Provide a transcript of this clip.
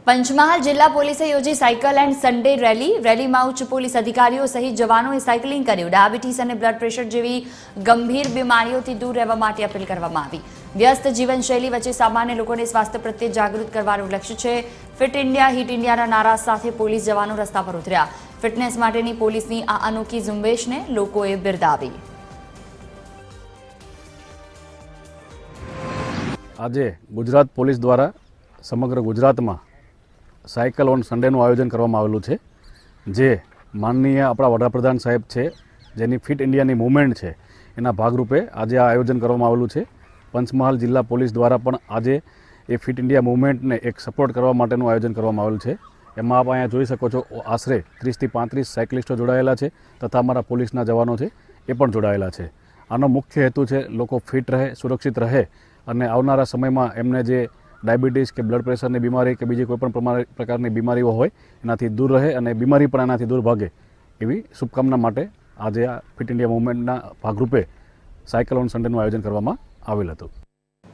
પંચમહાલ જિલ્લા પોલીસે યોજી સાયકલ એન્ડ સન્ડે રેલીમાં ઉચ્ચ પોલીસ અધિકારીઓ સહિત જવાનોએ સાયકલિંગ કર્યું। ડાયાબિટીસ અને બ્લડ પ્રેશર જેવી ગંભીર બીમારીઓથી દૂર રહેવા માટે અપીલ કરવામાં આવી। વ્યસ્ત જીવનશૈલી વચ્ચે સામાન્ય લોકોને સ્વાસ્થ્ય પ્રત્યે જાગૃત કરવાનું લક્ષ્ય છે। ફિટ ઇન્ડિયા હિટ ઇન્ડિયાના નારા સાથે પોલીસ જવાનો રસ્તા પર ઉતર્યા। ફિટનેસ માટેની પોલીસની આ અનોખી ઝુંબેશને લોકોએ બિરદાવી। આજે ગુજરાત પોલીસ દ્વારા સમગ્ર ગુજરાતમાં સાયકલ ઓન સન્ડેનું આયોજન કરવામાં આવેલું છે, જે માનનીય આપણા વડાપ્રધાન સાહેબ છે, જેની ફિટ ઇન્ડિયાની મૂવમેન્ટ છે, એના ભાગરૂપે આજે આ આયોજન કરવામાં આવેલું છે। પંચમહાલ જિલ્લા પોલીસ દ્વારા પણ આજે એ ફિટ ઇન્ડિયા મૂવમેન્ટને એક સપોર્ટ કરવા માટેનું આયોજન કરવામાં આવેલું છે। એમાં આપ અહીંયા જોઈ શકો છો, આશરે 30 થી 35 સાયકલિસ્ટો જોડાયેલા છે તથા અમારા પોલીસના જવાનો છે એ પણ જોડાયેલા છે। આનો મુખ્ય હેતુ છે લોકો ફિટ રહે, સુરક્ષિત રહે અને આવનારા સમયમાં એમને જે ડાયાબિટીસ કે બ્લડ પ્રેશરની બીમારી કે બીજી કોઈપણ પ્રકારની બીમારીઓ હોય એનાથી દૂર રહે અને બીમારી પણ એનાથી દૂર ભાગે એવી શુભકામના માટે આજે આ ફિટ ઇન્ડિયા મૂવમેન્ટના ભાગરૂપે સાયકલ ઓન સન્ડેનું આયોજન કરવામાં આવેલ હતું।